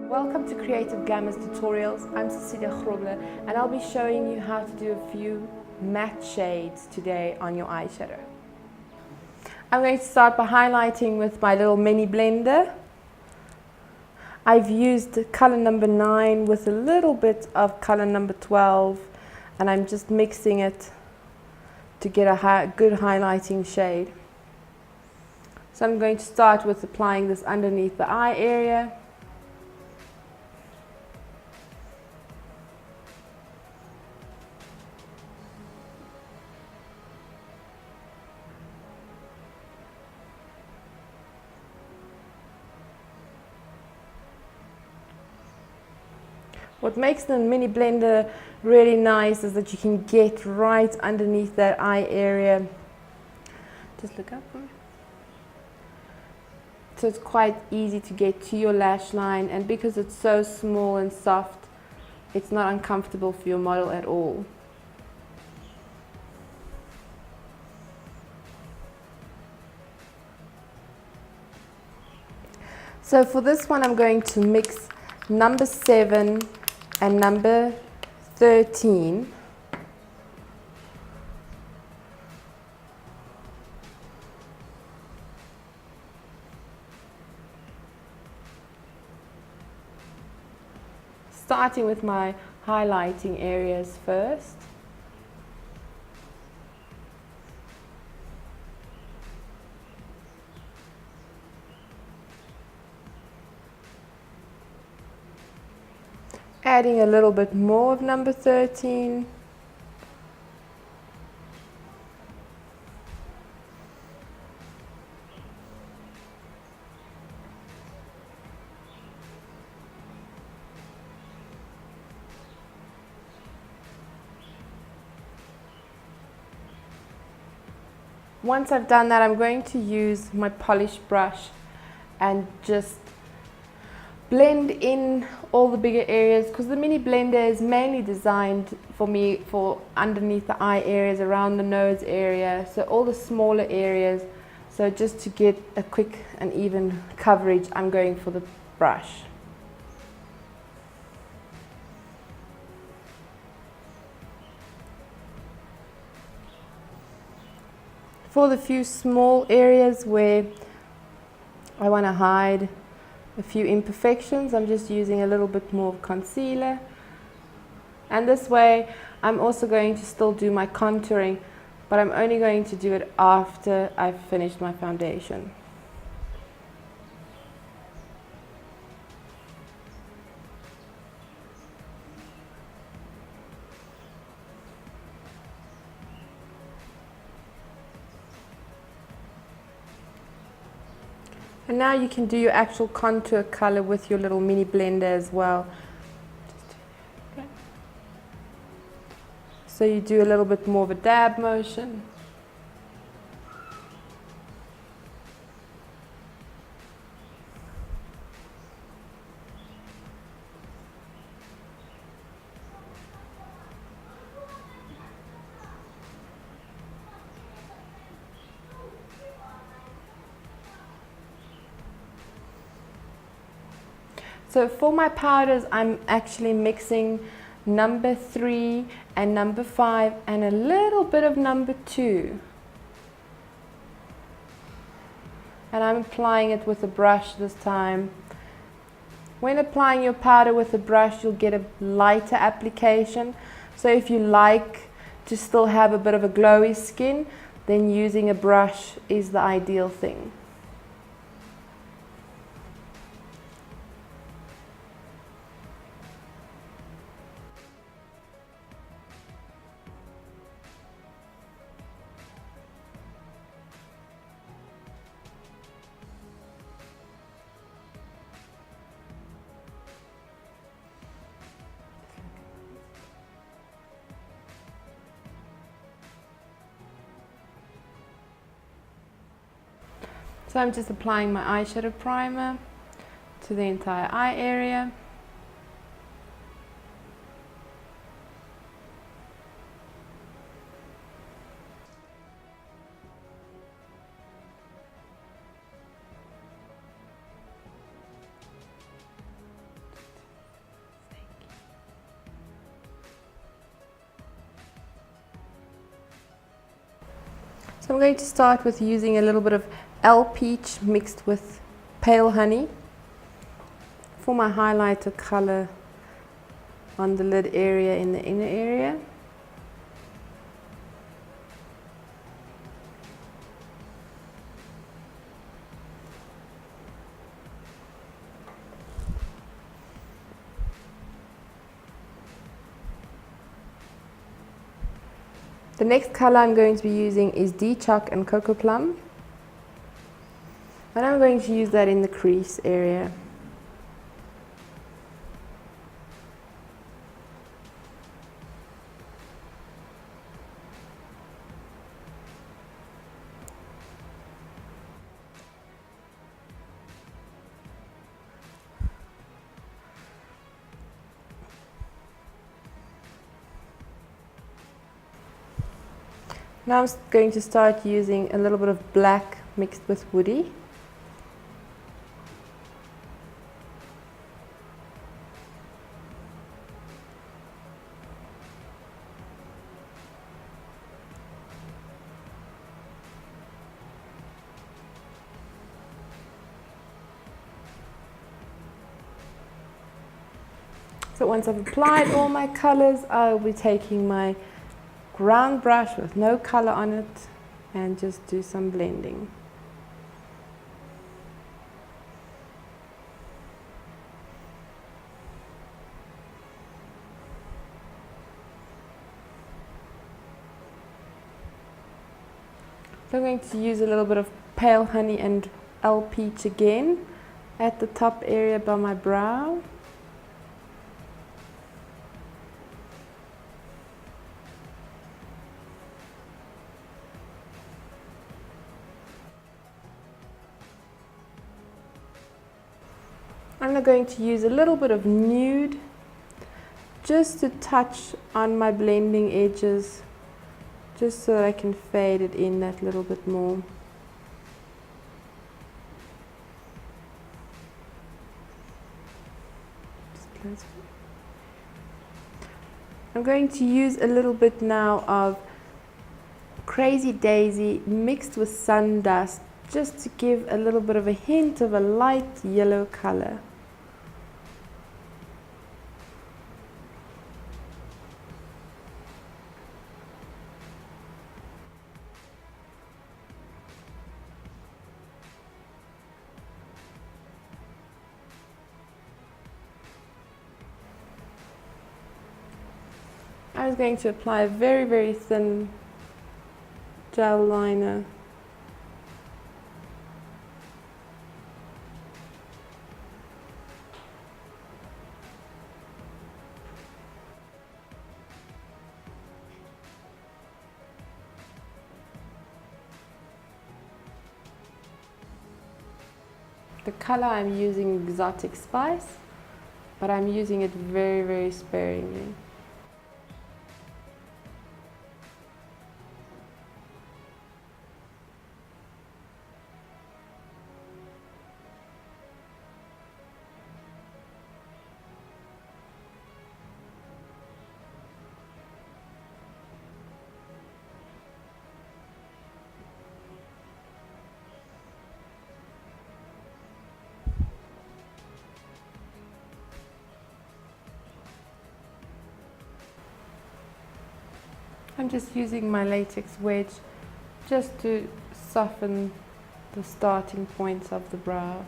Welcome to Creative Glamour's tutorials. I'm Cecilia Groble and I'll be showing you how to do a few matte shades today on your eyeshadow. I'm going to start by highlighting with my little mini blender. I've used color number 9 with a little bit of color number 12 and I'm just mixing it to get a good highlighting shade. So I'm going to start with applying this underneath the eye area. What makes the mini blender really nice is that you can get right underneath that eye area. Just look up for me. So it's quite easy to get to your lash line, and because it's so small and soft, it's not uncomfortable for your model at all. So for this one I'm going to mix number 7 and number 13. Starting with my highlighting areas first. Adding a little bit more of number 13. Once I've done that, I'm going to use my polish brush and just blend in all the bigger areas, because the mini blender is mainly designed for me for underneath the eye areas, around the nose area, so all the smaller areas. So just to get a quick and even coverage, I'm going for the brush. For the few small areas where I want to hide a few imperfections, I'm just using a little bit more concealer. And this way I'm also going to still do my contouring, but I'm only going to do it after I've finished my foundation. And now you can do your actual contour color with your little mini blender as well. So you do a little bit more of a dab motion. So for my powders, I'm actually mixing number 3 and number 5 and a little bit of number 2. And I'm applying it with a brush this time. When applying your powder with a brush, you'll get a lighter application. So if you like to still have a bit of a glowy skin, then using a brush is the ideal thing. So I'm just applying my eyeshadow primer to the entire eye area. So I'm going to start with using a little bit of L Peach mixed with pale honey for my highlighter color on the lid area in the inner area. The next color I'm going to be using is D-Chalk and Cocoa Plum. And I'm going to use that in the crease area. Now I'm going to start using a little bit of black mixed with woody. So once I've applied all my colors, I'll be taking my round brush with no color on it and just do some blending. So I'm going to use a little bit of pale honey and L Peach again at the top area by my brow. I'm going to use a little bit of nude just to touch on my blending edges, just so that I can fade it in that little bit more. I'm going to use a little bit now of Crazy Daisy mixed with Sundust, just to give a little bit of a hint of a light yellow color. I was going to apply a very, very thin gel liner. The color I'm using Exotic Spice, but I'm using it very, very sparingly. I'm just using my latex wedge just to soften the starting points of the brow.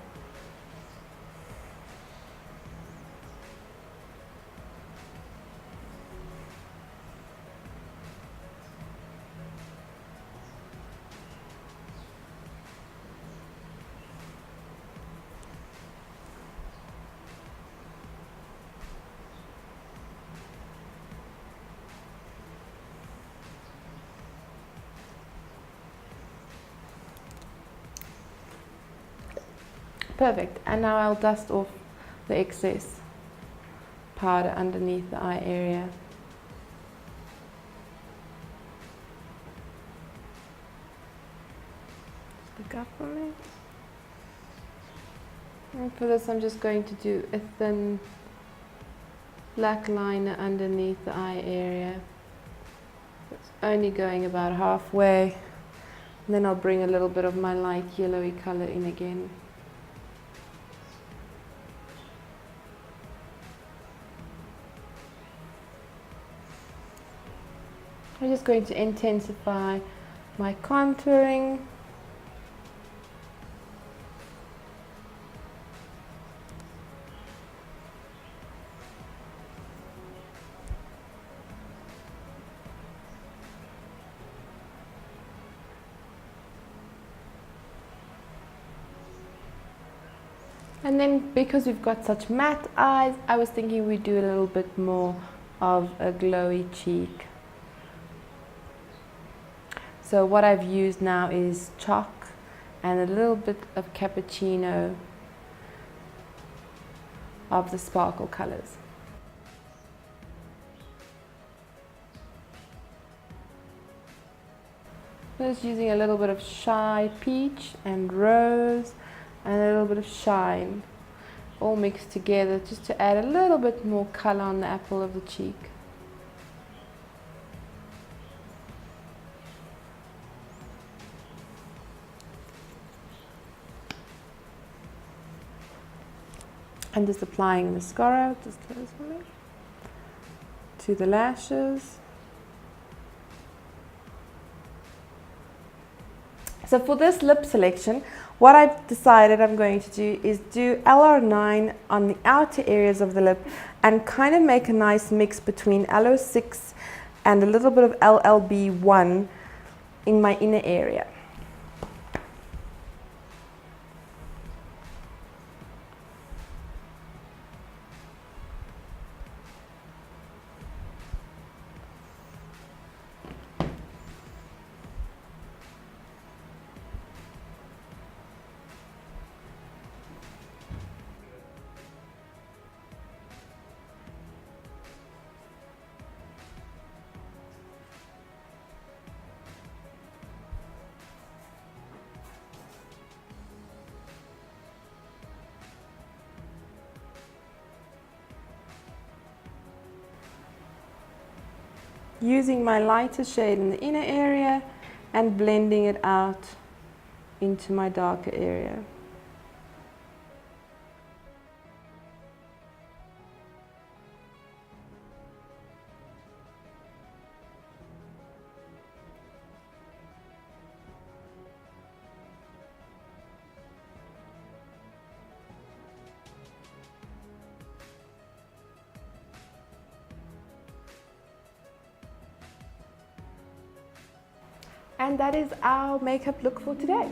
Perfect, and now I'll dust off the excess powder underneath the eye area. Look up for me. And for this I'm just going to do a thin black liner underneath the eye area. It's only going about halfway And then I'll bring a little bit of my light yellowy color in again. I'm just going to intensify my contouring. And then because we've got such matte eyes, I was thinking we'd do a little bit more of a glowy cheek. So what I've used now is chalk and a little bit of cappuccino of the sparkle colors. Just using a little bit of Shy Peach and Rose and a little bit of Shine, all mixed together just to add a little bit more color on the apple of the cheek. I'm just applying mascara, just close for me, to the lashes. So for this lip selection, what I've decided I'm going to do is do LR9 on the outer areas of the lip and kind of make a nice mix between LO6 and a little bit of LLB1 in my inner area. Using my lighter shade in the inner area and blending it out into my darker area. And that is our makeup look for today.